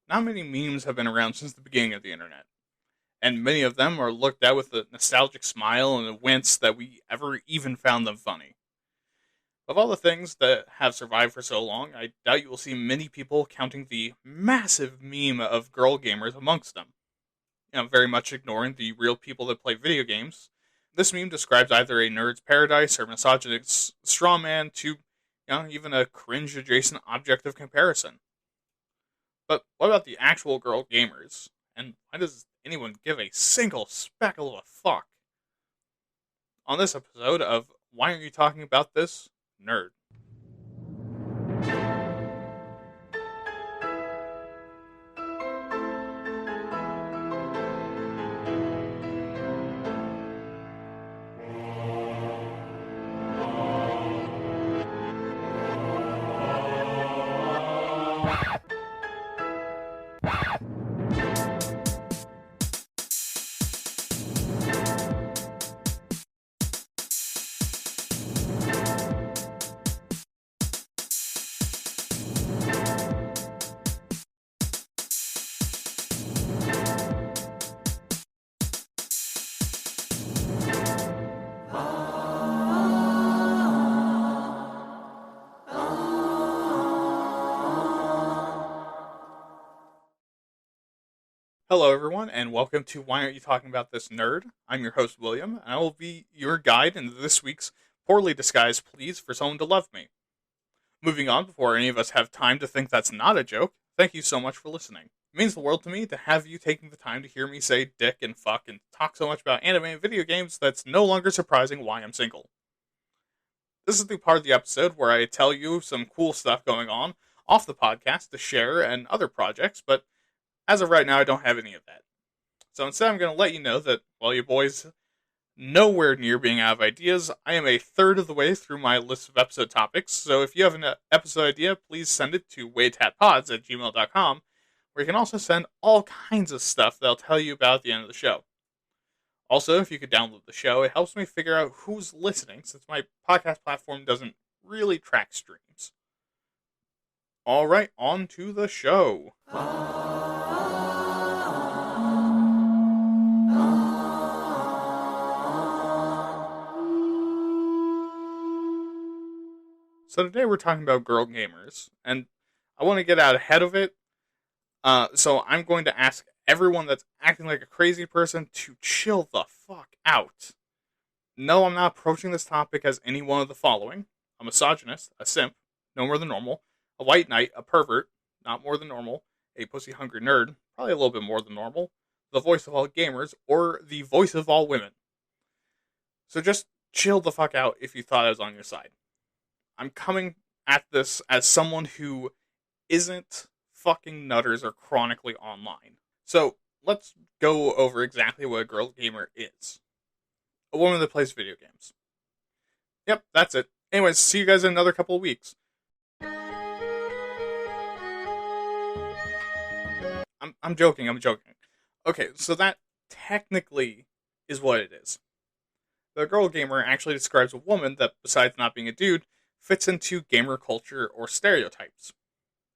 not many memes have been around since the beginning of the internet, and many of them are looked at with a nostalgic smile and a wince that we ever even found them funny. Of all the things that have survived for so long, I doubt you will see many people counting the massive meme of girl gamers amongst them. Very much ignoring the real people that play video games. This meme describes either a nerd's paradise or misogynist strawman to, even a cringe-adjacent object of comparison. But what about the actual girl gamers? And why does anyone give a single speckle of a fuck? On this episode of Why Aren't You Talking About This, Nerd? Hello, everyone, and welcome to Why Aren't You Talking About This, Nerd? I'm your host, William, and I will be your guide into this week's poorly disguised pleas for someone to love me. Moving on, before any of us have time to think that's not a joke, thank you so much for listening. It means the world to me to have you taking the time to hear me say dick and fuck and talk so much about anime and video games that's no longer surprising why I'm single. This is the part of the episode where I tell you some cool stuff going on off the podcast to share and other projects, but as of right now, I don't have any of that. So instead, I'm going to let you know that while you boys nowhere near being out of ideas, I am a third of the way through my list of episode topics. So if you have an episode idea, please send it to waytatpods@gmail.com, where you can also send all kinds of stuff that I'll tell you about at the end of the show. Also, if you could download the show, it helps me figure out who's listening, since my podcast platform doesn't really track streams. Alright, on to the show. So today we're talking about girl gamers, and I want to get out ahead of it, so I'm going to ask everyone that's acting like a crazy person to chill the fuck out. No, I'm not approaching this topic as any one of the following: a misogynist, a simp, no more than normal, a white knight, a pervert, not more than normal, a pussy-hungry nerd, probably a little bit more than normal, the voice of all gamers, or the voice of all women. So just chill the fuck out if you thought I was on your side. I'm coming at this as someone who isn't fucking nutters or chronically online. So, let's go over exactly what a girl gamer is. A woman that plays video games. Yep, that's it. Anyways, see you guys in another couple of weeks. I'm joking. Okay, so that technically is what it is. The girl gamer actually describes a woman that, besides not being a dude, fits into gamer culture or stereotypes.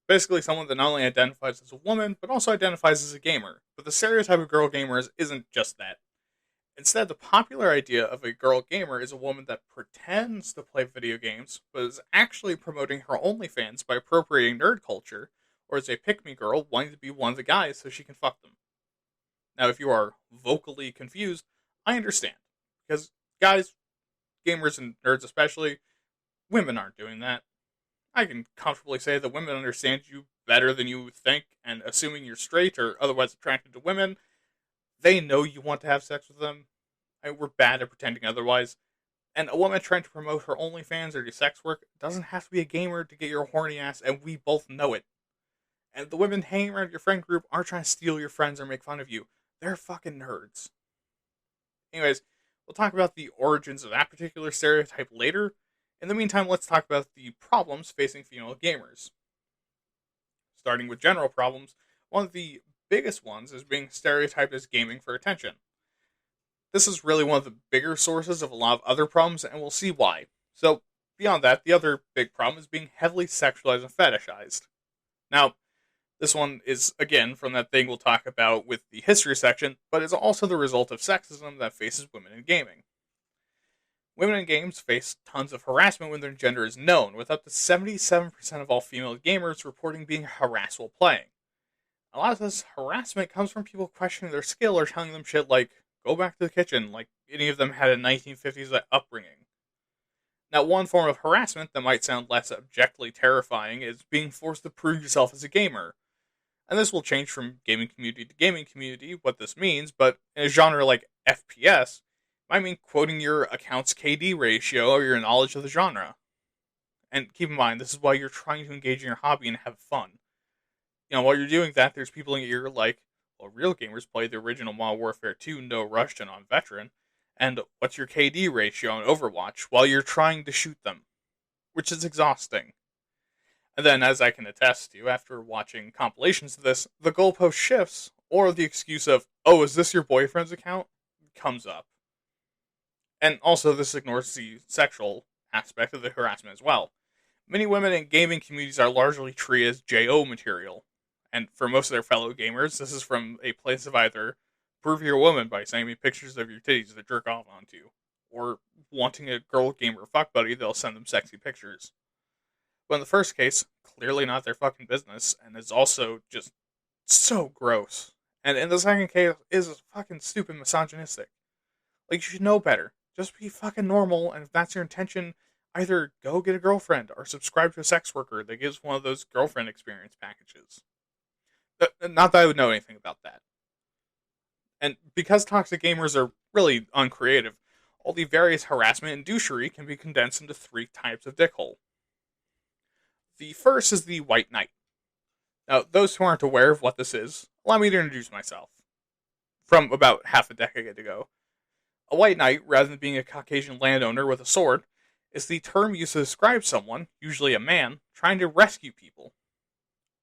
Basically, someone that not only identifies as a woman, but also identifies as a gamer. But the stereotype of girl gamers isn't just that. Instead, the popular idea of a girl gamer is a woman that pretends to play video games, but is actually promoting her OnlyFans by appropriating nerd culture, or is a pick-me girl wanting to be one of the guys so she can fuck them. Now, if you are vocally confused, I understand. Because guys, gamers and nerds especially, women aren't doing that. I can comfortably say that women understand you better than you would think, and assuming you're straight or otherwise attracted to women, they know you want to have sex with them. We're bad at pretending otherwise. And a woman trying to promote her OnlyFans or do sex work doesn't have to be a gamer to get your horny ass, and we both know it. And the women hanging around your friend group aren't trying to steal your friends or make fun of you. They're fucking nerds. Anyways, we'll talk about the origins of that particular stereotype later. In the meantime, let's talk about the problems facing female gamers. Starting with general problems, one of the biggest ones is being stereotyped as gaming for attention. This is really one of the bigger sources of a lot of other problems, and we'll see why. So, beyond that, the other big problem is being heavily sexualized and fetishized. Now, This one is, again, from that thing we'll talk about with the history section, but is also the result of sexism that faces women in gaming. Women in games face tons of harassment when their gender is known, with up to 77% of all female gamers reporting being harassed while playing. A lot of this harassment comes from people questioning their skill or telling them shit like, go back to the kitchen, like any of them had a 1950s upbringing. Now, one form of harassment that might sound less objectively terrifying is being forced to prove yourself as a gamer. And this will change from gaming community to gaming community, what this means, but in a genre like FPS, it might mean quoting your account's KD ratio or your knowledge of the genre. And keep in mind, this is while you're trying to engage in your hobby and have fun. While you're doing that, there's people in your ear like, well, real gamers play the original Modern Warfare 2 No Russian on Veteran, and what's your KD ratio on Overwatch while you're trying to shoot them, which is exhausting. And then, as I can attest to, after watching compilations of this, the goalpost shifts, or the excuse of, oh, is this your boyfriend's account, comes up. And also, this ignores the sexual aspect of the harassment as well. Many women in gaming communities are largely treated as JO material, and for most of their fellow gamers, this is from a place of either prove you're a woman by sending me pictures of your titties to jerk off onto, or wanting a girl gamer fuck buddy, they'll send them sexy pictures. But in the first case, clearly not their fucking business, and is also just so gross. And in the second case, is fucking stupid misogynistic. Like, you should know better. Just be fucking normal, and if that's your intention, either go get a girlfriend, or subscribe to a sex worker that gives one of those girlfriend experience packages. Not that I would know anything about that. And because toxic gamers are really uncreative, all the various harassment and douchery can be condensed into 3 types of dickhole. The first is the White Knight. Now, those who aren't aware of what this is, allow me to introduce myself. From about half a decade ago. A White Knight, rather than being a Caucasian landowner with a sword, is the term used to describe someone, usually a man, trying to rescue people.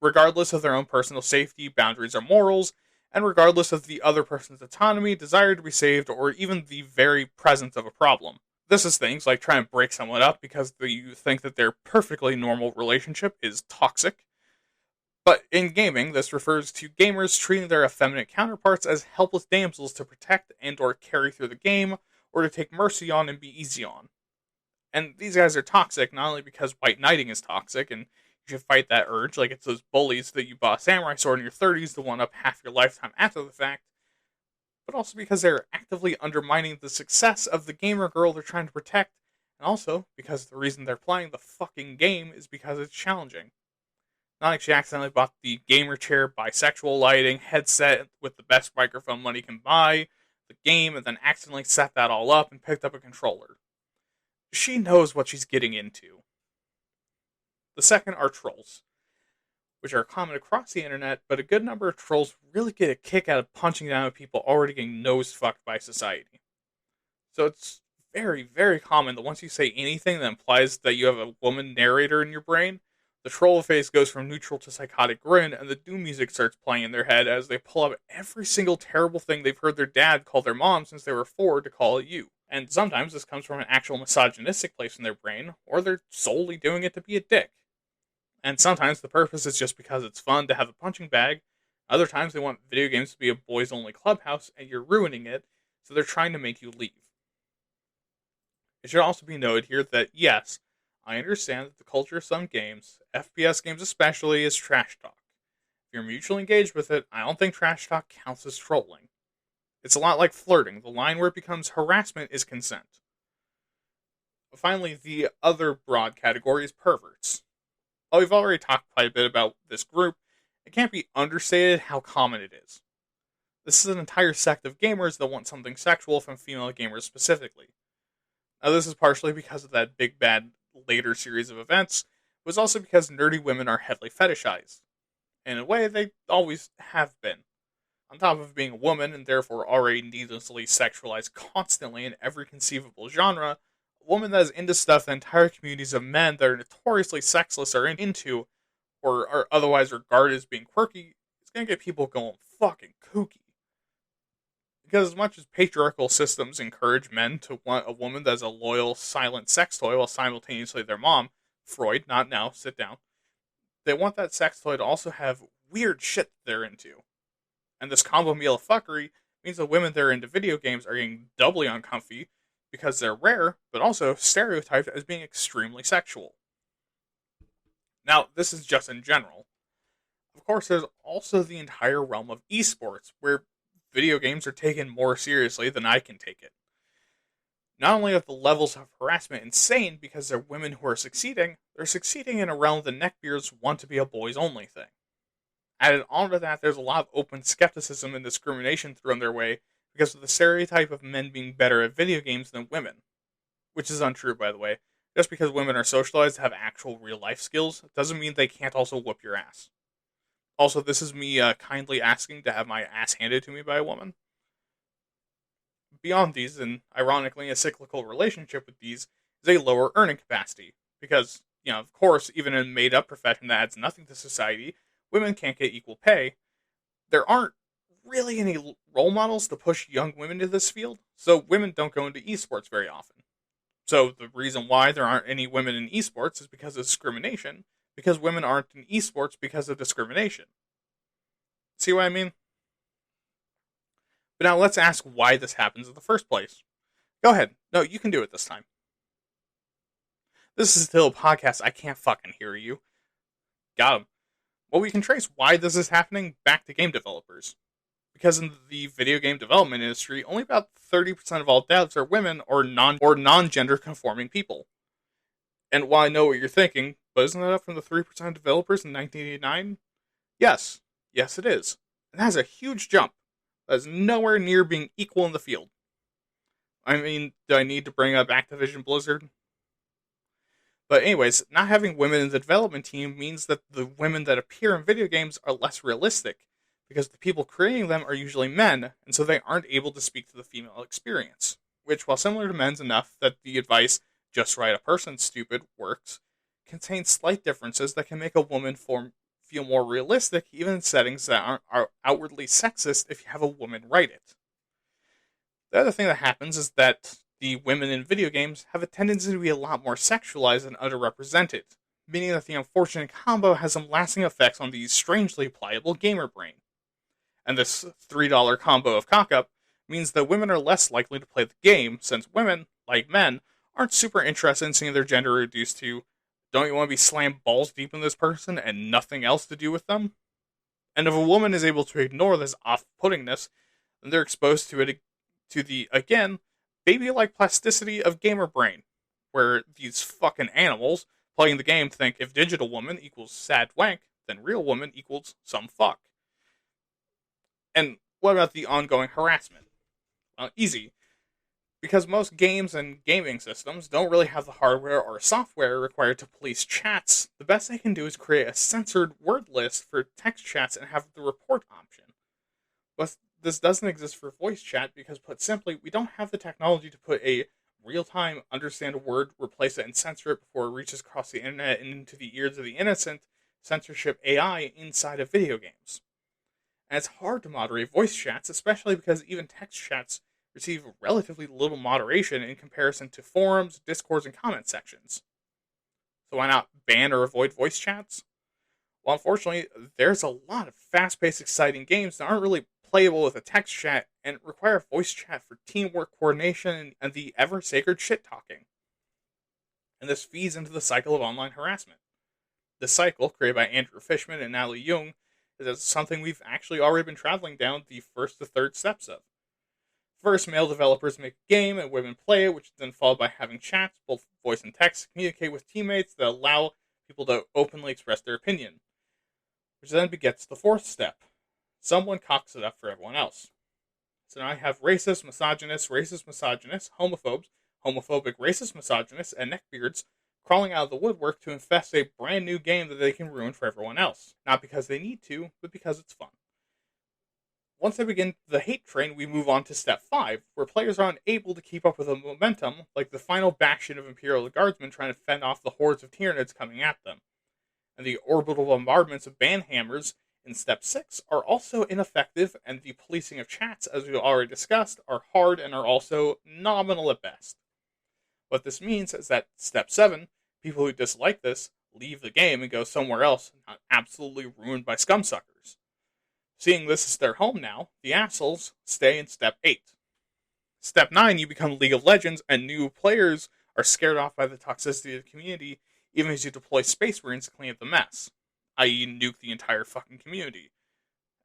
Regardless of their own personal safety, boundaries, or morals, and regardless of the other person's autonomy, desire to be saved, or even the very presence of a problem. This is things like trying to break someone up because you think that their perfectly normal relationship is toxic. But in gaming, this refers to gamers treating their effeminate counterparts as helpless damsels to protect and or carry through the game, or to take mercy on and be easy on. And these guys are toxic, not only because white knighting is toxic, and you should fight that urge, like it's those bullies that you bought a samurai sword in your 30s to one up half your lifetime after the fact, but also because they're actively undermining the success of the gamer girl they're trying to protect, and also because the reason they're playing the fucking game is because it's challenging. Not like she accidentally bought the gamer chair, bisexual lighting, headset with the best microphone money can buy, the game, and then accidentally set that all up and picked up a controller. She knows what she's getting into. The second are trolls, which are common across the internet, but a good number of trolls really get a kick out of punching down at people already getting nose-fucked by society. So it's very, very common that once you say anything that implies that you have a woman narrator in your brain, the troll face goes from neutral to psychotic grin, and the doom music starts playing in their head as they pull up every single terrible thing they've heard their dad call their mom since they were 4 to call at you. And sometimes this comes from an actual misogynistic place in their brain, or they're solely doing it to be a dick. And sometimes the purpose is just because it's fun to have a punching bag. Other times they want video games to be a boys-only clubhouse, and you're ruining it, so they're trying to make you leave. It should also be noted here that, yes, I understand that the culture of some games, FPS games especially, is trash talk. If you're mutually engaged with it, I don't think trash talk counts as trolling. It's a lot like flirting. The line where it becomes harassment is consent. Finally, the other broad category is perverts. While we've already talked quite a bit about this group, it can't be understated how common it is. This is an entire sect of gamers that want something sexual from female gamers specifically. Now, this is partially because of that big bad later series of events, but it's also because nerdy women are heavily fetishized. In a way, they always have been. On top of being a woman, and therefore already needlessly sexualized constantly in every conceivable genre, a woman that is into stuff that entire communities of men that are notoriously sexless are into, or are otherwise regarded as being quirky, is going to get people going fucking kooky. Because as much as patriarchal systems encourage men to want a woman that is a loyal, silent sex toy while simultaneously their mom, Freud, not now, sit down, they want that sex toy to also have weird shit they're into. And this combo meal of fuckery means the women that are into video games are getting doubly uncomfy because they're rare, but also stereotyped as being extremely sexual. Now, this is just in general. Of course, there's also the entire realm of esports, where video games are taken more seriously than I can take it. Not only are the levels of harassment insane because they're women who are succeeding, they're succeeding in a realm the neckbeards want to be a boys-only thing. Added on to that, there's a lot of open skepticism and discrimination thrown their way because of the stereotype of men being better at video games than women. Which is untrue, by the way. Just because women are socialized to have actual real-life skills doesn't mean they can't also whoop your ass. Also, this is me kindly asking to have my ass handed to me by a woman. Beyond these, and ironically a cyclical relationship with these, is a lower earning capacity. Because, of course, even in a made-up profession that adds nothing to society, women can't get equal pay. There aren't really any role models to push young women into this field, so women don't go into esports very often. So the reason why there aren't any women in esports is because of discrimination, because women aren't in esports because of discrimination. See what I mean? But now let's ask why this happens in the first place. Go ahead. No, you can do it this time. This is still a podcast. I can't fucking hear you. Got him. Well, we can trace why this is happening back to game developers. Because in the video game development industry, only about 30% of all devs are women or non-gender conforming people. And while I know what you're thinking, but isn't that up from the 3% of developers in 1989? Yes. Yes, it is. And that is a huge jump. That is nowhere near being equal in the field. I mean, do I need to bring up Activision Blizzard? But anyways, not having women in the development team means that the women that appear in video games are less realistic, because the people creating them are usually men, and so they aren't able to speak to the female experience. Which, while similar to men's enough that the advice, just write a person stupid, works, contains slight differences that can make a woman feel more realistic, even in settings that are outwardly sexist if you have a woman write it. The other thing that happens is that the women in video games have a tendency to be a lot more sexualized and underrepresented, meaning that the unfortunate combo has some lasting effects on the strangely pliable gamer brain. And this $3 combo of cock-up means that women are less likely to play the game, since women, like men, aren't super interested in seeing their gender reduced to, don't you want to be slammed balls deep in this person and nothing else to do with them? And if a woman is able to ignore this off-puttingness, then they're exposed to the, again, baby-like plasticity of gamer brain, where these fucking animals playing the game think if digital woman equals sad wank, then real woman equals some fuck. And what about the ongoing harassment? Well, easy. Because most games and gaming systems don't really have the hardware or software required to police chats, the best they can do is create a censored word list for text chats and have the report option. But this doesn't exist for voice chat because, put simply, we don't have the technology to put a real-time understand a word, replace it, and censor it before it reaches across the internet and into the ears of the innocent censorship AI inside of video games. And it's hard to moderate voice chats, especially because even text chats receive relatively little moderation in comparison to forums, discords, and comment sections. So why not ban or avoid voice chats? Well, unfortunately, there's a lot of fast-paced, exciting games that aren't really playable with a text chat and require voice chat for teamwork, coordination, and the ever-sacred shit-talking. And this feeds into the cycle of online harassment. This cycle, created by Andrew Fishman and Natalie Jung, is something we've actually already been traveling down the first to third steps of. First, male developers make a game and women play it, which is then followed by having chats, both voice and text, to communicate with teammates that allow people to openly express their opinion. Which then begets the fourth step. Someone cocks it up for everyone else. So now I have racist, misogynists, homophobes, homophobic, racist, misogynists, and neckbeards crawling out of the woodwork to infest a brand new game that they can ruin for everyone else. Not because they need to, but because it's fun. Once they begin the hate train, we move on to step 5, where players are unable to keep up with the momentum, like the final bastion of Imperial Guardsmen trying to fend off the hordes of Tyranids coming at them. And the orbital bombardments of banhammers in step 6 are also ineffective, and the policing of chats, as we already discussed, are hard and are also nominal at best. What this means is that step 7, people who dislike this, leave the game and go somewhere else, not absolutely ruined by scumsuckers. Seeing this as their home now, the assholes stay in Step 8. Step 9, you become League of Legends, and new players are scared off by the toxicity of the community, even as you deploy Space Marines to clean up the mess, i.e. nuke the entire fucking community.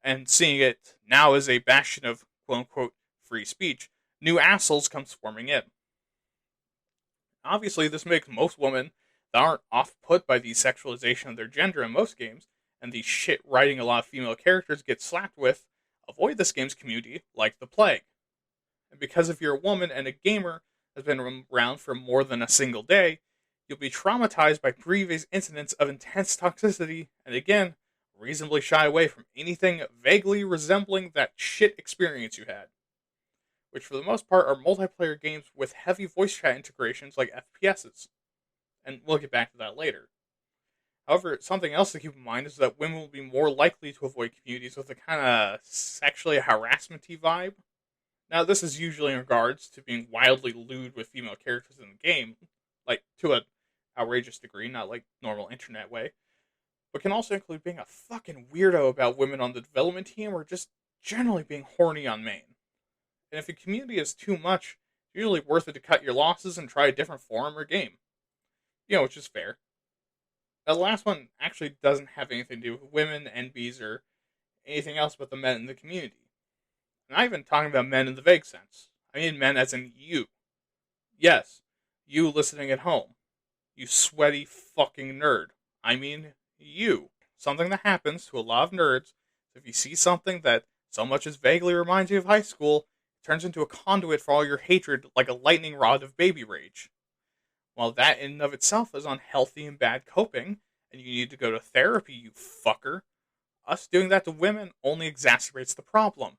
And seeing it now as a bastion of quote-unquote free speech, new assholes come swarming in. Obviously, this makes most women that aren't off-put by the sexualization of their gender in most games, and the shit writing a lot of female characters get slapped with, avoid this game's community like the plague. And because if you're a woman and a gamer has been around for more than a single day, you'll be traumatized by previous incidents of intense toxicity, and again, reasonably shy away from anything vaguely resembling that shit experience you had. Which for the most part are multiplayer games with heavy voice chat integrations like FPSs. And we'll get back to that later. However, something else to keep in mind is that women will be more likely to avoid communities with a kind of sexually harassment-y vibe. Now, this is usually in regards to being wildly lewd with female characters in the game, like to an outrageous degree, not like normal internet way, but can also include being a fucking weirdo about women on the development team or just generally being horny on main. And if a community is too much, it's usually worth it to cut your losses and try a different forum or game. Which is fair. Now, the last one actually doesn't have anything to do with women, NBs, or anything else but the men in the community. I'm not even talking about men in the vague sense. I mean men as in you. Yes, you listening at home. You sweaty fucking nerd. I mean you. Something that happens to a lot of nerds, if you see something that so much as vaguely reminds you of high school, it turns into a conduit for all your hatred like a lightning rod of baby rage. While that in and of itself is unhealthy and bad coping, and you need to go to therapy, you fucker, us doing that to women only exacerbates the problem.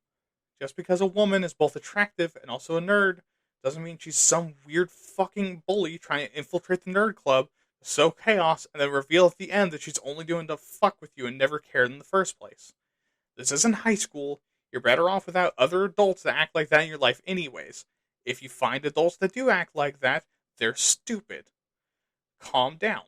Just because a woman is both attractive and also a nerd, doesn't mean she's some weird fucking bully trying to infiltrate the nerd club, sow chaos, and then reveal at the end that she's only doing to fuck with you and never cared in the first place. This isn't high school. You're better off without other adults that act like that in your life anyways. If you find adults that do act like that, they're stupid. Calm down.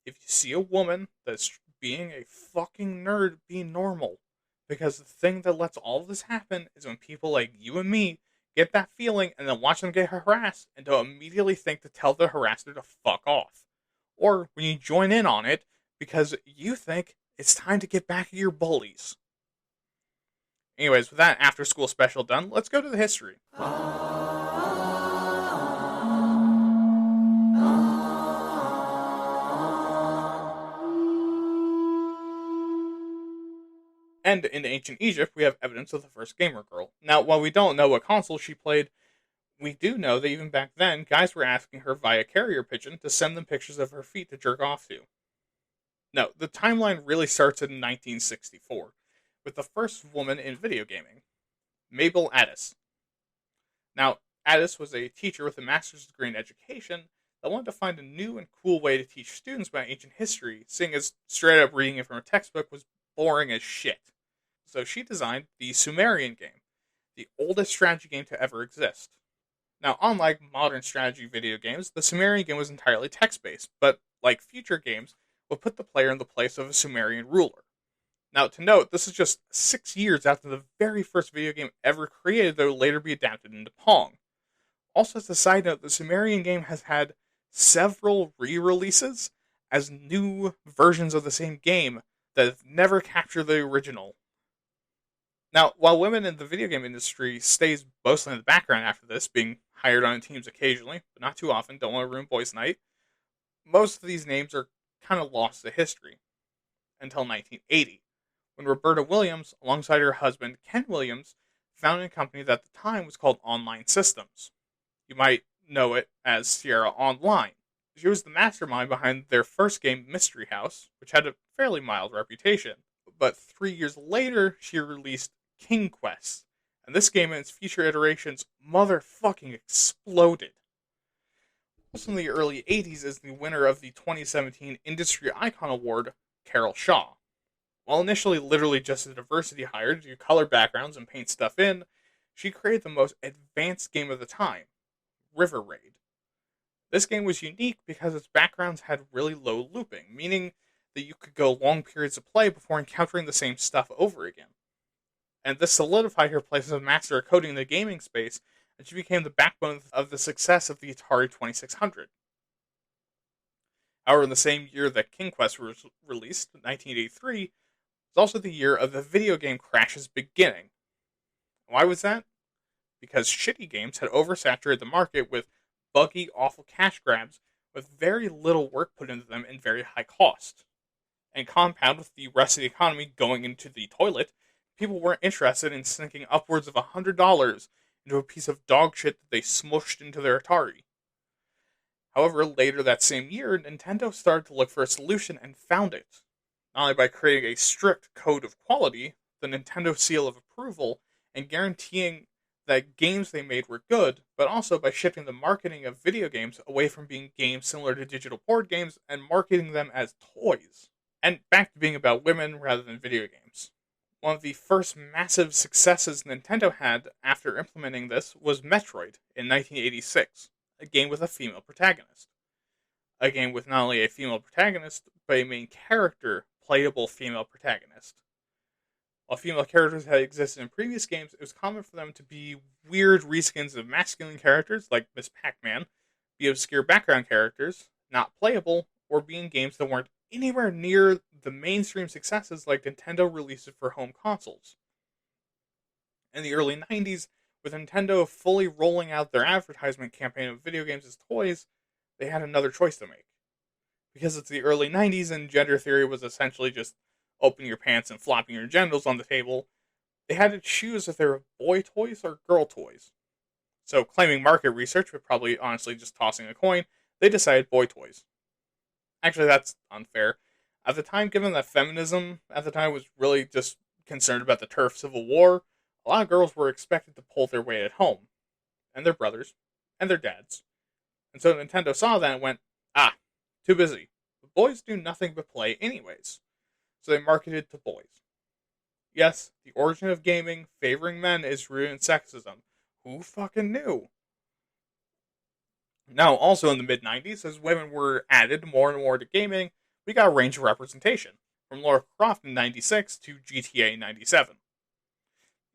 If you see a woman that's being a fucking nerd, be normal. Because the thing that lets all of this happen is when people like you and me get that feeling and then watch them get harassed and don't immediately think to tell the harasser to fuck off. Or when you join in on it because you think it's time to get back at your bullies. Anyways, with that after school special done, let's go to the history. And in ancient Egypt, we have evidence of the first gamer girl. Now, while we don't know what console she played, we do know that even back then, guys were asking her via carrier pigeon to send them pictures of her feet to jerk off to. No, the timeline really starts in 1964, with the first woman in video gaming, Mabel Addis. Now, Addis was a teacher with a master's degree in education that wanted to find a new and cool way to teach students about ancient history, seeing as straight up reading it from a textbook was boring as shit. So she designed the Sumerian game, the oldest strategy game to ever exist. Now, unlike modern strategy video games, the Sumerian game was entirely text-based, but, like future games, would put the player in the place of a Sumerian ruler. Now, to note, this is just 6 years after the very first video game ever created that would later be adapted into Pong. Also, as a side note, the Sumerian game has had several re-releases as new versions of the same game that have never captured the original. Now, while women in the video game industry stays mostly in the background after this, being hired on teams occasionally, but not too often, don't want to ruin boys' night, most of these names are kind of lost to history. Until 1980, when Roberta Williams, alongside her husband Ken Williams, founded a company that at the time was called Online Systems. You might know it as Sierra Online. She was the mastermind behind their first game, Mystery House, which had a fairly mild reputation. But 3 years later, she released King Quest, and this game and its future iterations motherfucking exploded. Also in the early 80s is the winner of the 2017 Industry Icon Award, Carol Shaw. While initially literally just a diversity hire to do color backgrounds and paint stuff in, she created the most advanced game of the time, River Raid. This game was unique because its backgrounds had really low looping, meaning that you could go long periods of play before encountering the same stuff over again. And this solidified her place as a master of coding in the gaming space, and she became the backbone of the success of the Atari 2600. However, in the same year that King Quest was released, 1983, was also the year of the video game crash's beginning. Why was that? Because shitty games had oversaturated the market with buggy, awful cash grabs with very little work put into them and very high cost. And compound with the rest of the economy going into the toilet, people weren't interested in sinking upwards of $100 into a piece of dog shit that they smushed into their Atari. However, later that same year, Nintendo started to look for a solution and found it. Not only by creating a strict code of quality, the Nintendo seal of approval, and guaranteeing that games they made were good, but also by shifting the marketing of video games away from being games similar to digital board games and marketing them as toys. And back to being about women rather than video games. One of the first massive successes Nintendo had after implementing this was Metroid in 1986, a game with a female protagonist. A game with not only a female protagonist, but a main character, playable female protagonist. While female characters had existed in previous games, it was common for them to be weird reskins of masculine characters, like Miss Pac-Man, be obscure background characters, not playable, or be in games that weren't anywhere near the mainstream successes like Nintendo releases for home consoles. In the early 90s, with Nintendo fully rolling out their advertisement campaign of video games as toys, they had another choice to make. Because it's the early 90s and gender theory was essentially just opening your pants and flopping your genitals on the table, they had to choose if they were boy toys or girl toys. So, claiming market research, but probably honestly just tossing a coin, they decided boy toys. Actually, that's unfair. At the time, given that feminism at the time was really just concerned about the turf civil war, a lot of girls were expected to pull their weight at home, and their brothers, and their dads. And so Nintendo saw that and went, too busy. The boys do nothing but play anyways. So they marketed to boys. Yes, the origin of gaming favoring men is rooted in sexism. Who fucking knew? Now, also in the mid-90s, as women were added more and more to gaming, we got a range of representation, from Lara Croft in 96 to GTA in 97.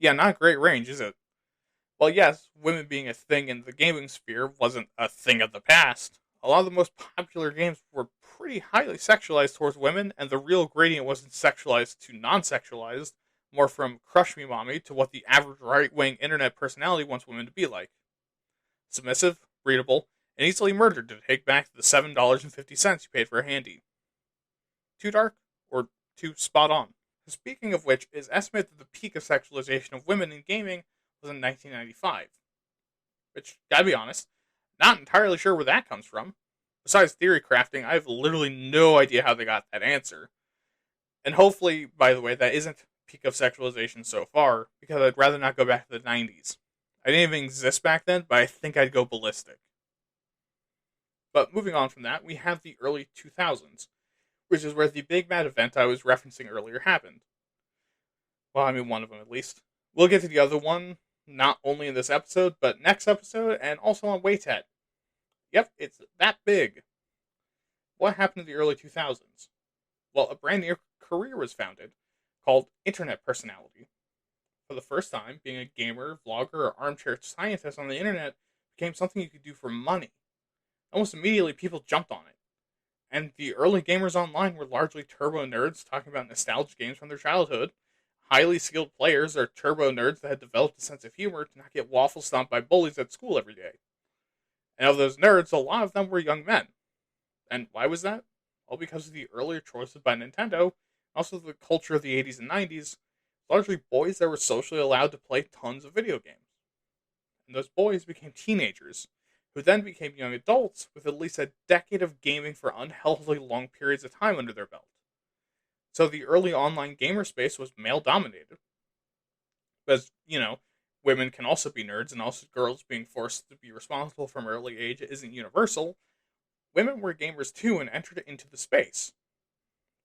Yeah, not a great range, is it? Well, yes, women being a thing in the gaming sphere wasn't a thing of the past. A lot of the most popular games were pretty highly sexualized towards women, and the real gradient wasn't sexualized to non-sexualized, more from Crush Me Mommy to what the average right-wing internet personality wants women to be like. Submissive, readable, and easily murdered to take back the $7.50 you paid for a handy. Too dark? Or too spot on? Speaking of which, it is estimated that the peak of sexualization of women in gaming was in 1995. Which, gotta be honest, not entirely sure where that comes from. Besides theory crafting, I have literally no idea how they got that answer. And hopefully, by the way, that isn't peak of sexualization so far, because I'd rather not go back to the 90s. I didn't even exist back then, but I think I'd go ballistic. But moving on from that, we have the early 2000s, which is where the big mad event I was referencing earlier happened. Well, I mean one of them at least. We'll get to the other one, not only in this episode, but next episode, and also on WayTat. Yep, it's that big. What happened in the early 2000s? Well, a brand new career was founded, called Internet Personality. For the first time, being a gamer, vlogger, or armchair scientist on the internet became something you could do for money. Almost immediately, people jumped on it. And the early gamers online were largely turbo nerds talking about nostalgia games from their childhood. Highly skilled players are turbo nerds that had developed a sense of humor to not get waffle stomped by bullies at school every day. And of those nerds, a lot of them were young men. And why was that? Well, because of the earlier choices by Nintendo, also the culture of the 80s and 90s, largely boys that were socially allowed to play tons of video games. And those boys became teenagers, who then became young adults with at least a decade of gaming for unhealthily long periods of time under their belt. So the early online gamer space was male-dominated. Because, women can also be nerds, and also girls being forced to be responsible from an early age isn't universal. Women were gamers too and entered into the space.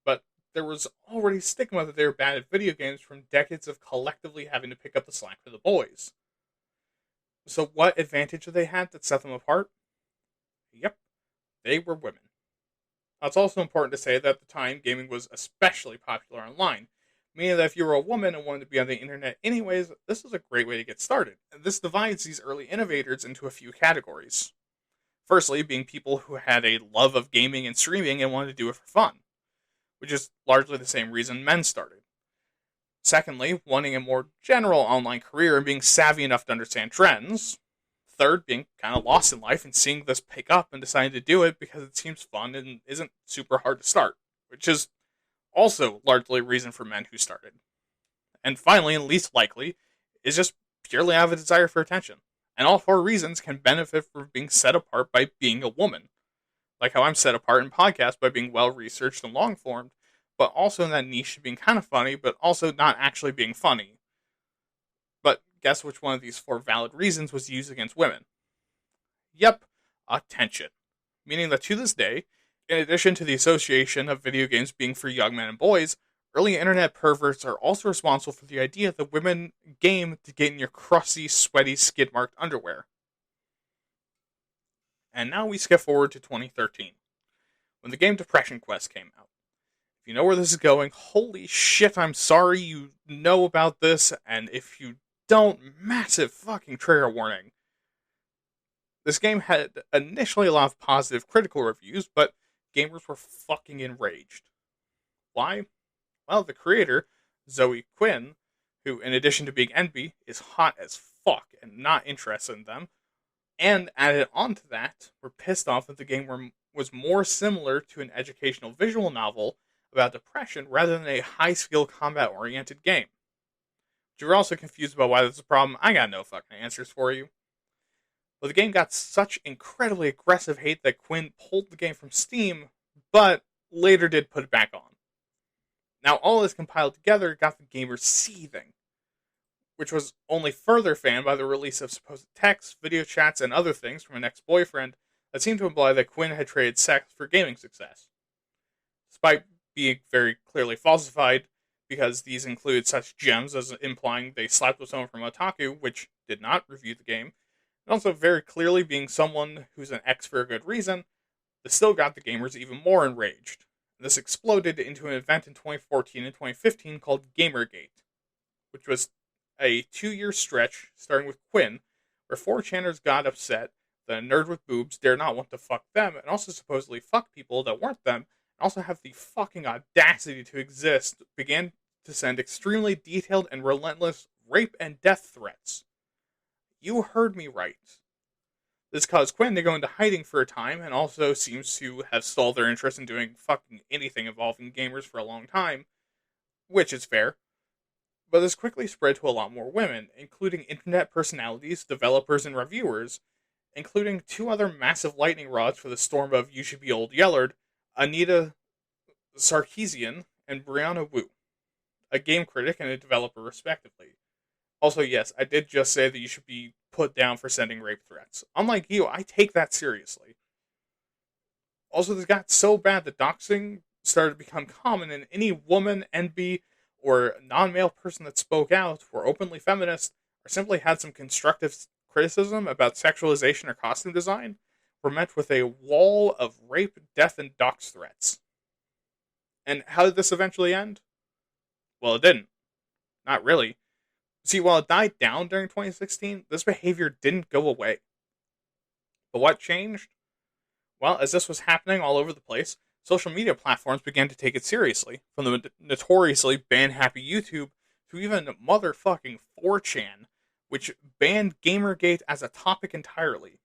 But there was already stigma that they were bad at video games from decades of collectively having to pick up the slack for the boys. So what advantage did they have that set them apart? Yep, they were women. Now, it's also important to say that at the time, gaming was especially popular online, meaning that if you were a woman and wanted to be on the internet anyways, this was a great way to get started. And this divides these early innovators into a few categories. Firstly, being people who had a love of gaming and streaming and wanted to do it for fun, which is largely the same reason men started. Secondly, wanting a more general online career and being savvy enough to understand trends. Third, being kind of lost in life and seeing this pick up and deciding to do it because it seems fun and isn't super hard to start, which is also largely a reason for men who started. And finally, and least likely, is just purely out of a desire for attention. And all four reasons can benefit from being set apart by being a woman. Like how I'm set apart in podcasts by being well researched and long formed, but also in that niche of being kind of funny, but also not actually being funny. But guess which one of these four valid reasons was used against women? Yep, attention. Meaning that to this day, in addition to the association of video games being for young men and boys, early internet perverts are also responsible for the idea that women game to get in your crusty, sweaty, skid-marked underwear. And now we skip forward to 2013, when the game Depression Quest came out. If you know where this is going, holy shit, I'm sorry you know about this, and if you don't, massive fucking trigger warning. This game had initially a lot of positive critical reviews, but gamers were fucking enraged. Why? Well, the creator, Zoe Quinn, who in addition to being envy, is hot as fuck and not interested in them, and added on to that, were pissed off that the game was more similar to an educational visual novel about depression rather than a high-skill combat-oriented game. If you're also confused about why that's a problem, I got no fucking answers for you. Well, the game got such incredibly aggressive hate that Quinn pulled the game from Steam, but later did put it back on. Now, all this compiled together got the gamers seething, which was only further fanned by the release of supposed texts, video chats, and other things from an ex-boyfriend that seemed to imply that Quinn had traded sex for gaming success. Despite being very clearly falsified, because these included such gems as implying they slept with someone from Otaku, which did not review the game, and also very clearly being someone who's an ex for a good reason, this still got the gamers even more enraged. This exploded into an event in 2014 and 2015 called Gamergate, which was a 2-year stretch starting with Quinn, where 4chaners got upset that a nerd with boobs dare not want to fuck them, and also supposedly fuck people that weren't them, and also have the fucking audacity to exist, began to send extremely detailed and relentless rape and death threats. You heard me right. This caused Quinn to go into hiding for a time, and also seems to have stalled their interest in doing fucking anything involving gamers for a long time, which is fair. But this quickly spread to a lot more women, including internet personalities, developers, and reviewers, including 2 other massive lightning rods for the storm of You Should Be Old Yellard, Anita Sarkeesian, and Brianna Wu, a game critic and a developer respectively. Also, yes, I did just say that you should be put down for sending rape threats. Unlike you, I take that seriously. Also, this got so bad that doxing started to become common, and any woman, NB, or non-male person that spoke out, were openly feminist, or simply had some constructive criticism about sexualization or costume design, were met with a wall of rape, death, and dox threats. And how did this eventually end? Well, it didn't. Not really. See, while it died down during 2016, this behavior didn't go away. But what changed? Well, as this was happening all over the place, social media platforms began to take it seriously, from the notoriously ban-happy YouTube to even motherfucking 4chan, which banned Gamergate as a topic entirely.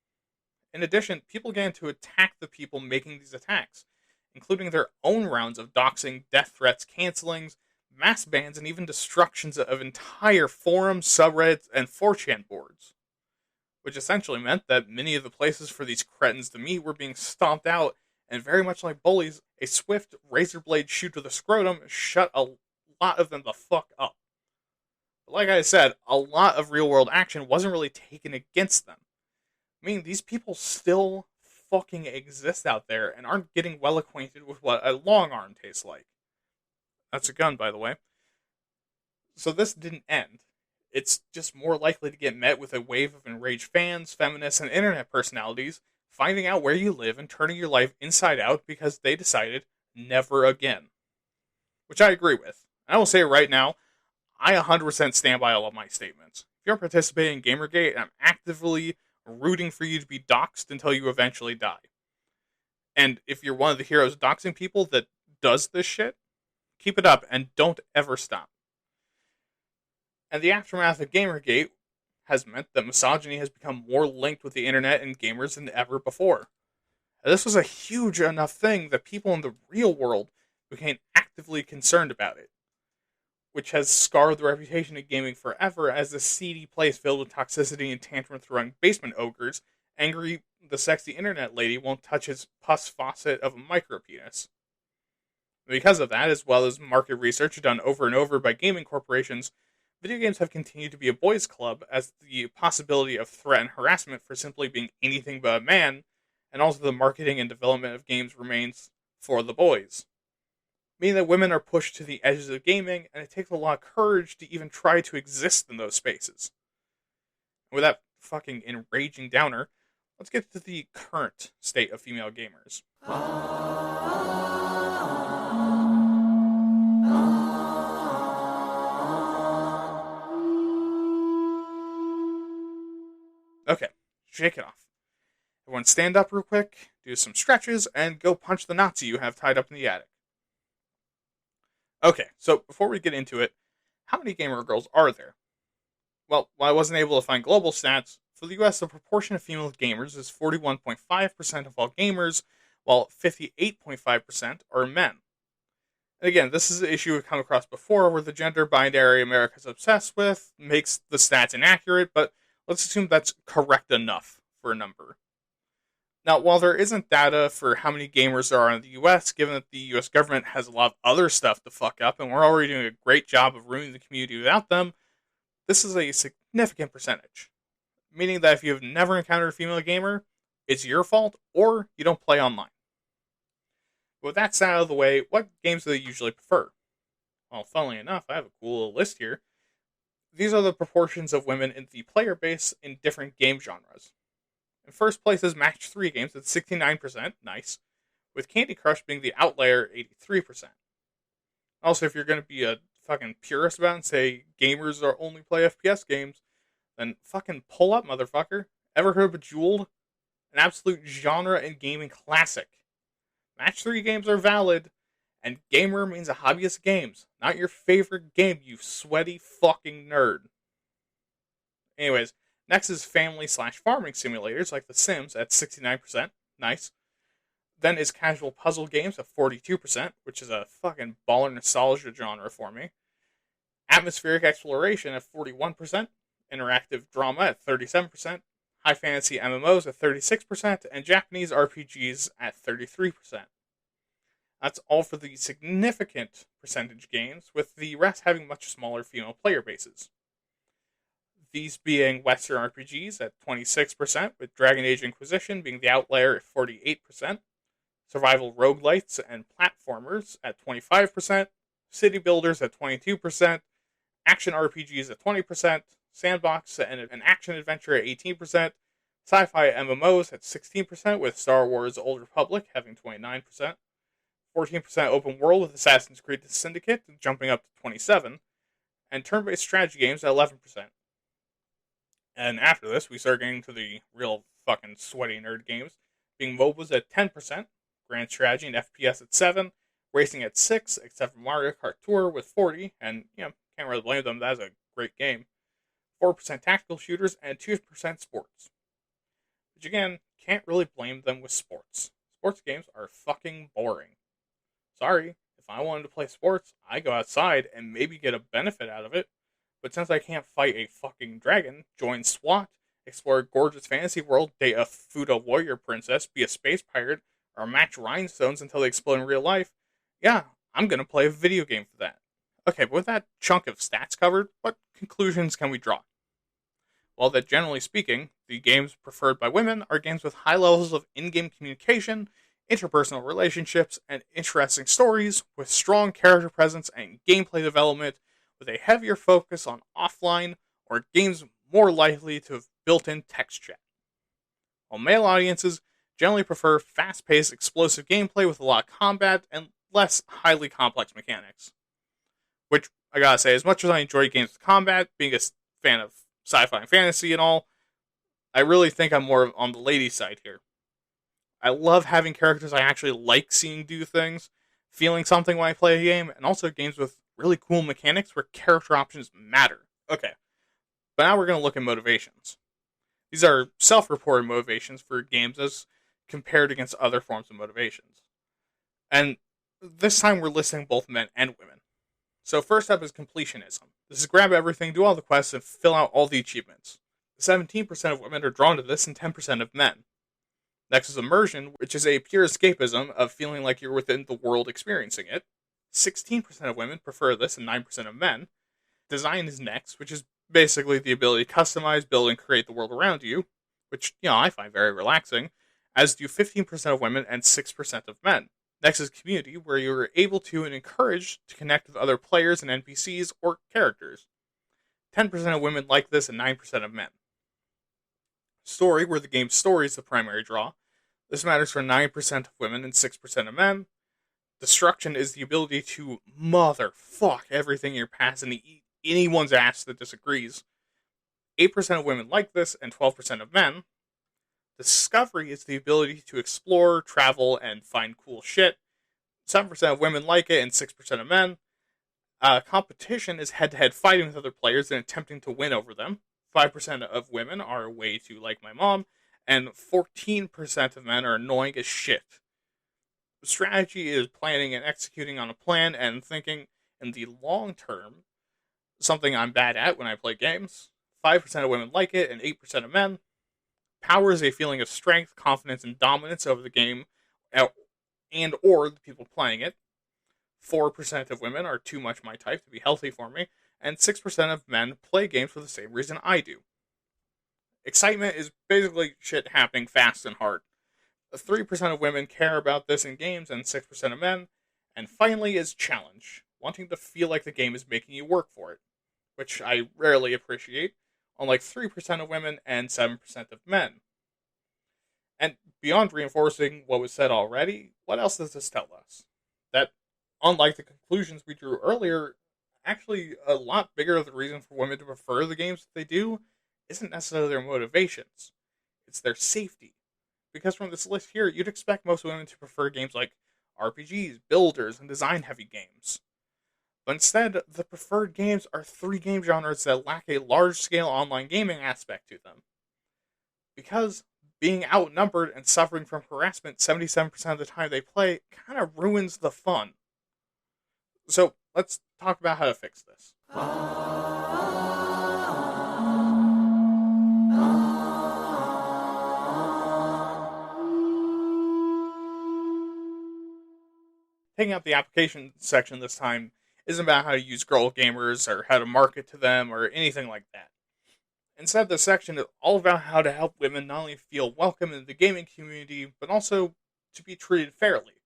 In addition, people began to attack the people making these attacks, including their own rounds of doxing, death threats, cancelings, mass bans, and even destructions of entire forums, subreddits, and 4chan boards. Which essentially meant that many of the places for these cretins to meet were being stomped out, and very much like bullies, a swift razor blade shoot to the scrotum shut a lot of them the fuck up. But like I said, a lot of real-world action wasn't really taken against them. I mean, these people still fucking exist out there and aren't getting well acquainted with what a long arm tastes like. That's a gun, by the way. So this didn't end. It's just more likely to get met with a wave of enraged fans, feminists, and internet personalities finding out where you live and turning your life inside out because they decided never again. Which I agree with. And I will say it right now, I 100% stand by all of my statements. If you're participating in Gamergate, I'm actively rooting for you to be doxxed until you eventually die. And if you're one of the heroes doxing people that does this shit, keep it up and don't ever stop. And the aftermath of Gamergate has meant that misogyny has become more linked with the internet and gamers than ever before. And this was a huge enough thing that people in the real world became actively concerned about it, which has scarred the reputation of gaming forever as a seedy place filled with toxicity and tantrum-throwing basement ogres. Angry, the sexy internet lady won't touch his pus faucet of a micropenis. Because of that, as well as market research done over and over by gaming corporations, video games have continued to be a boys' club, as the possibility of threat and harassment for simply being anything but a man, and also the marketing and development of games remains for the boys. Meaning that women are pushed to the edges of gaming, and it takes a lot of courage to even try to exist in those spaces. And with that fucking enraging downer, let's get to the current state of female gamers. Okay, shake it off. Everyone stand up real quick, do some stretches, and go punch the Nazi you have tied up in the attic. Okay, so before we get into it, how many gamer girls are there? Well, while I wasn't able to find global stats, for the US the proportion of female gamers is 41.5% of all gamers, while 58.5% are men. And again, this is an issue we've come across before where the gender binary America's obsessed with makes the stats inaccurate, but let's assume that's correct enough for a number. Now, while there isn't data for how many gamers there are in the US, given that the US government has a lot of other stuff to fuck up, and we're already doing a great job of ruining the community without them, this is a significant percentage. Meaning that if you have never encountered a female gamer, it's your fault, or you don't play online. But with that out of the way, what games do they usually prefer? Well, funnily enough, I have a cool little list here. These are the proportions of women in the player base in different game genres. In first place is Match 3 games at 69%, nice, with Candy Crush being the outlier at 83%. Also, if you're going to be a fucking purist about it and say gamers are only play FPS games, then fucking pull up, motherfucker. Ever heard of Bejeweled? An absolute genre and gaming classic. Match 3 games are valid, and gamer means a hobbyist of games, not your favorite game, you sweaty fucking nerd. Anyways, next is family/farming simulators like The Sims at 69%, nice. Then is casual puzzle games at 42%, which is a fucking baller nostalgia genre for me. Atmospheric exploration at 41%, interactive drama at 37%, high fantasy MMOs at 36%, and Japanese RPGs at 33%. That's all for the significant percentage games, with the rest having much smaller female player bases. These being Western RPGs at 26%, with Dragon Age Inquisition being the outlier at 48%, survival roguelites and platformers at 25%, city builders at 22%, action RPGs at 20%, sandbox and an action adventure at 18%, sci-fi MMOs at 16%, with Star Wars Old Republic having 29%, 14% open world with Assassin's Creed Syndicate jumping up to 27%, and turn-based strategy games at 11%. And after this, we start getting to the real fucking sweaty nerd games, being MOBAs at 10%, Grand Strategy and FPS at 7%, Racing at 6%, except for Mario Kart Tour with 40%, and, can't really blame them, that's a great game. 4% tactical shooters, and 2% sports. Which again, can't really blame them with sports. Sports games are fucking boring. Sorry, if I wanted to play sports, I go outside and maybe get a benefit out of it. But since I can't fight a fucking dragon, join SWAT, explore a gorgeous fantasy world, date a Fuda warrior princess, be a space pirate, or match rhinestones until they explode in real life, yeah, I'm gonna play a video game for that. Okay, but with that chunk of stats covered, what conclusions can we draw? Well, that generally speaking, the games preferred by women are games with high levels of in-game communication, interpersonal relationships, and interesting stories, with strong character presence and gameplay development, with a heavier focus on offline, or games more likely to have built-in text chat. While male audiences generally prefer fast-paced, explosive gameplay with a lot of combat and less highly complex mechanics. Which, I gotta say, as much as I enjoy games with combat, being a fan of sci-fi and fantasy and all, I really think I'm more on the lady side here. I love having characters I actually like seeing do things, feeling something when I play a game, and also games with really cool mechanics where character options matter. Okay, but now we're going to look at motivations. These are self-reported motivations for games as compared against other forms of motivations. And this time we're listing both men and women. So first up is completionism. This is grab everything, do all the quests, and fill out all the achievements. 17% of women are drawn to this and 10% of men. Next is immersion, which is a pure escapism of feeling like you're within the world experiencing it. 16% of women prefer this and 9% of men. Design is next, which is basically the ability to customize, build, and create the world around you, which, I find very relaxing, as do 15% of women and 6% of men. Next is community, where you're able to and encouraged to connect with other players and NPCs or characters. 10% of women like this and 9% of men. Story, where the game's story is the primary draw. This matters for 9% of women and 6% of men. Destruction is the ability to motherfuck everything in your path and eat anyone's ass that disagrees. 8% of women like this and 12% of men. Discovery is the ability to explore, travel, and find cool shit. 7% of women like it and 6% of men. Competition is head-to-head fighting with other players and attempting to win over them. 5% of women are way too like my mom, and 14% of men are annoying as shit. Strategy is planning and executing on a plan and thinking in the long term, something I'm bad at when I play games. 5% of women like it and 8% of men. Power is a feeling of strength, confidence, and dominance over the game and or the people playing it. 4% of women are too much my type to be healthy for me, and 6% of men play games for the same reason I do. Excitement is basically shit happening fast and hard. 3% of women care about this in games, and 6% of men. And finally is challenge, wanting to feel like the game is making you work for it, which I rarely appreciate, unlike 3% of women and 7% of men. And beyond reinforcing what was said already, what else does this tell us? That, unlike the conclusions we drew earlier, actually a lot bigger of the reason for women to prefer the games that they do isn't necessarily their motivations. It's their safety. Because from this list here, you'd expect most women to prefer games like RPGs, builders, and design-heavy games. But instead, the preferred games are 3 game genres that lack a large-scale online gaming aspect to them. Because being outnumbered and suffering from harassment 77% of the time they play kind of ruins the fun. So, let's talk about how to fix this. Taking up the application section this time isn't about how to use girl gamers or how to market to them or anything like that. Instead, this section is all about how to help women not only feel welcome in the gaming community, but also to be treated fairly.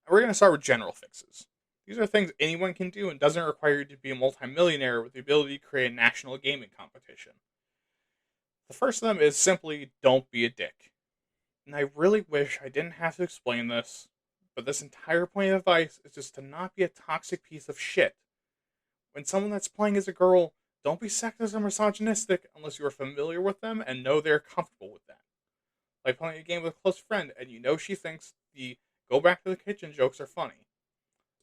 And we're going to start with general fixes. These are things anyone can do and doesn't require you to be a multimillionaire with the ability to create a national gaming competition. The first of them is simply don't be a dick. And I really wish I didn't have to explain this, but this entire point of advice is just to not be a toxic piece of shit. When someone that's playing as a girl, don't be sexist or misogynistic unless you are familiar with them and know they're comfortable with that. Like playing a game with a close friend and you know she thinks the go back to the kitchen jokes are funny.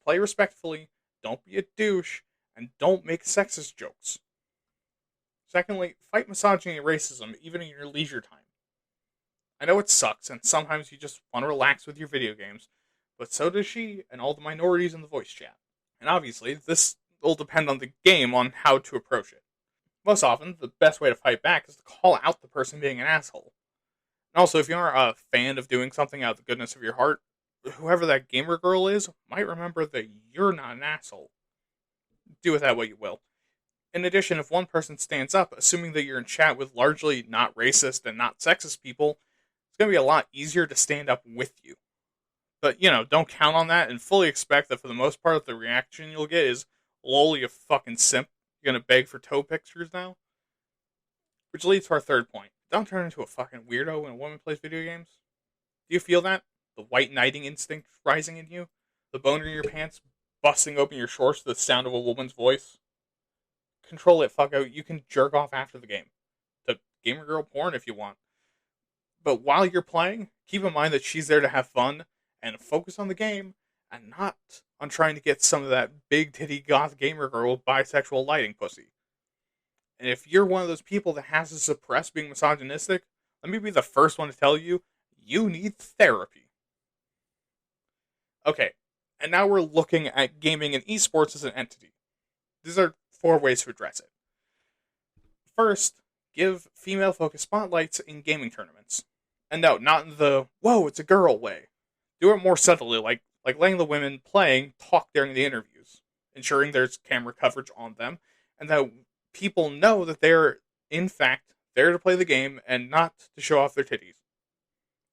Play respectfully, don't be a douche, and don't make sexist jokes. Secondly, fight misogyny and racism even in your leisure time. I know it sucks and sometimes you just want to relax with your video games, but so does she and all the minorities in the voice chat. And obviously, this will depend on the game on how to approach it. Most often, the best way to fight back is to call out the person being an asshole. And also, if you are a fan of doing something out of the goodness of your heart, whoever that gamer girl is might remember that you're not an asshole. Do with that what you will. In addition, if one person stands up, assuming that you're in chat with largely not racist and not sexist people, it's going to be a lot easier to stand up with you. But, don't count on that and fully expect that for the most part, the reaction you'll get is, lol, you fucking simp. You're going to beg for toe pictures now? Which leads to our third point. Don't turn into a fucking weirdo when a woman plays video games. Do you feel that? The white knighting instinct rising in you? The boner in your pants busting open your shorts to the sound of a woman's voice? Control it, fucko. You can jerk off after the game. To gamer girl porn if you want. But while you're playing, keep in mind that she's there to have fun and focus on the game and not on trying to get some of that big titty goth gamer girl bisexual lighting pussy. And if you're one of those people that has to suppress being misogynistic, let me be the first one to tell you, you need therapy. Okay, and now we're looking at gaming and esports as an entity. These are 4 ways to address it. First, give female-focused spotlights in gaming tournaments. And no, not in the, whoa, it's a girl way. Do it more subtly, like letting the women playing talk during the interviews, ensuring there's camera coverage on them, and that people know that they're, in fact, there to play the game and not to show off their titties.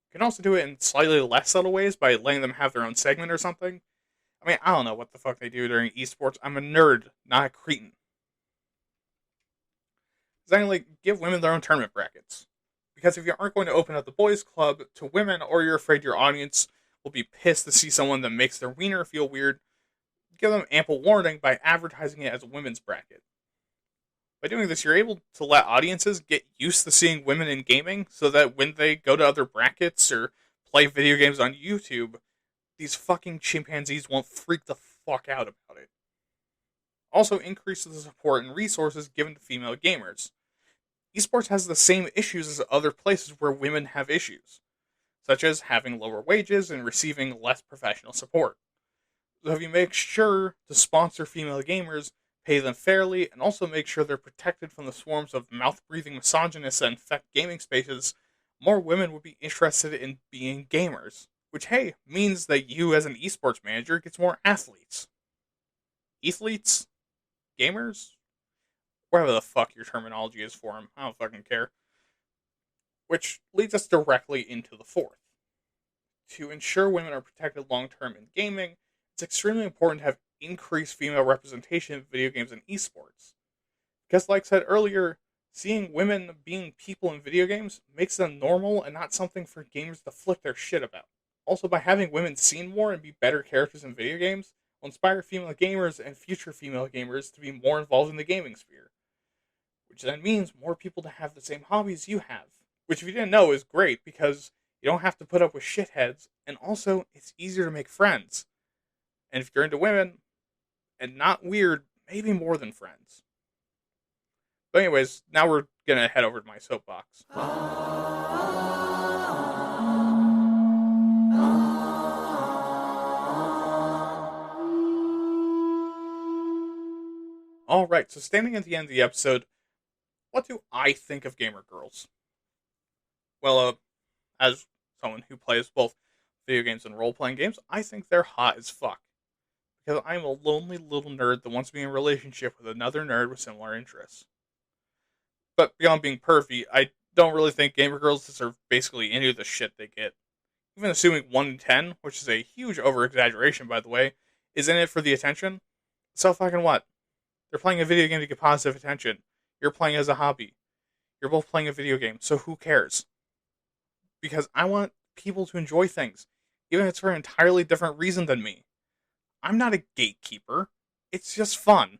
You can also do it in slightly less subtle ways by letting them have their own segment or something. I mean, I don't know what the fuck they do during esports. I'm a nerd, not a cretin. Secondly, give women their own tournament brackets. Because if you aren't going to open up the boys' club to women, or you're afraid your audience will be pissed to see someone that makes their wiener feel weird, give them ample warning by advertising it as a women's bracket. By doing this, you're able to let audiences get used to seeing women in gaming, so that when they go to other brackets or play video games on YouTube, these fucking chimpanzees won't freak the fuck out about it. Also increases the support and resources given to female gamers. Esports has the same issues as other places where women have issues, such as having lower wages and receiving less professional support. So if you make sure to sponsor female gamers, pay them fairly, and also make sure they're protected from the swarms of mouth-breathing misogynists that infect gaming spaces, more women would be interested in being gamers. Which, hey, means that you as an esports manager gets more athletes. Athletes? Gamers? Whatever the fuck your terminology is for them. I don't fucking care. Which leads us directly into the 4th. To ensure women are protected long-term in gaming, it's extremely important to have increased female representation in video games and esports. Because like I said earlier, seeing women being people in video games makes them normal and not something for gamers to flip their shit about. Also, by having women seen more and be better characters in video games, will inspire female gamers and future female gamers to be more involved in the gaming sphere. Which then means more people to have the same hobbies you have. Which, if you didn't know, is great because you don't have to put up with shitheads, and also, it's easier to make friends. And if you're into women, and not weird, maybe more than friends. But anyways, now we're gonna head over to my soapbox. Alright, so standing at the end of the episode, what do I think of gamer girls? Well, as someone who plays both video games and role-playing games, I think they're hot as fuck. Because I'm a lonely little nerd that wants to be in a relationship with another nerd with similar interests. But beyond being pervy, I don't really think gamer girls deserve basically any of the shit they get. Even assuming 1 in 10, which is a huge over-exaggeration by the way, is in it for the attention, so fucking what? They're playing a video game to get positive attention. You're playing as a hobby. You're both playing a video game, so who cares? Because I want people to enjoy things, even if it's for an entirely different reason than me. I'm not a gatekeeper. It's just fun.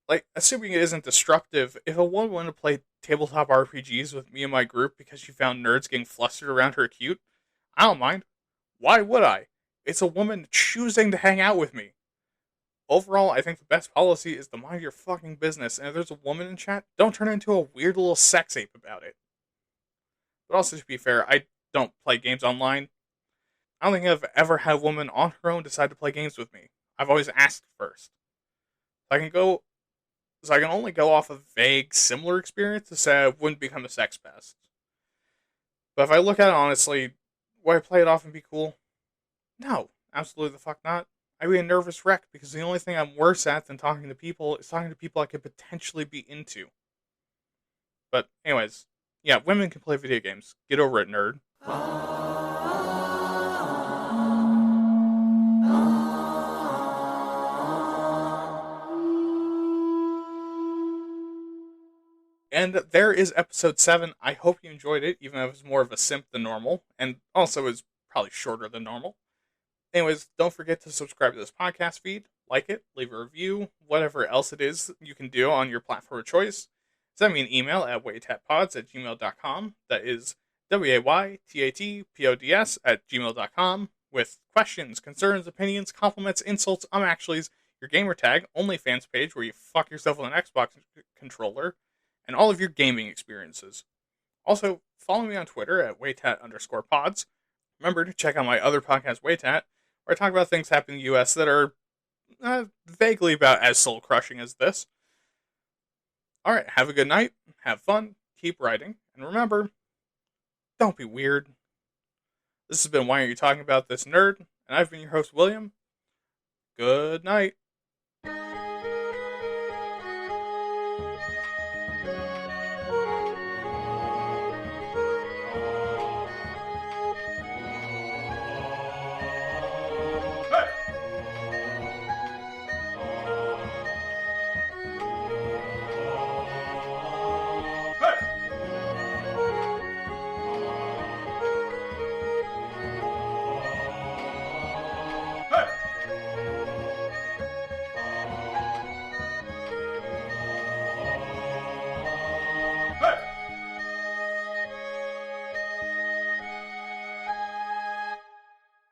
Like, assuming it isn't disruptive, if a woman wanted to play tabletop RPGs with me and my group because she found nerds getting flustered around her cute, I don't mind. Why would I? It's a woman choosing to hang out with me. Overall, I think the best policy is to mind your fucking business, and if there's a woman in chat, don't turn into a weird little sex ape about it. But also, to be fair, I don't play games online. I don't think I've ever had a woman on her own decide to play games with me. I've always asked first. I can only go off of vague, similar experience to say I wouldn't become a sex pest. But if I look at it honestly, would I play it off and be cool? No, absolutely the fuck not. I'd be a nervous wreck because the only thing I'm worse at than talking to people is talking to people I could potentially be into. But anyways, yeah, women can play video games. Get over it, nerd. And there is episode 7. I hope you enjoyed it, even though it was more of a simp than normal, and also is probably shorter than normal. Anyways, don't forget to subscribe to this podcast feed, like it, leave a review, whatever else it is you can do on your platform of choice. Send me an email at waytatpods@gmail.com. That is waytatpods@gmail.com with questions, concerns, opinions, compliments, insults, actuallys, your gamer tag, OnlyFans page where you fuck yourself with an Xbox controller, and all of your gaming experiences. Also, follow me on Twitter at waytat_pods. Remember to check out my other podcast, Waytat, where I talk about things happening in the US that are vaguely about as soul-crushing as this. Alright, have a good night, have fun, keep writing, and remember, don't be weird. This has been Why Aren't You Talking About This Nerd, and I've been your host, William. Good night.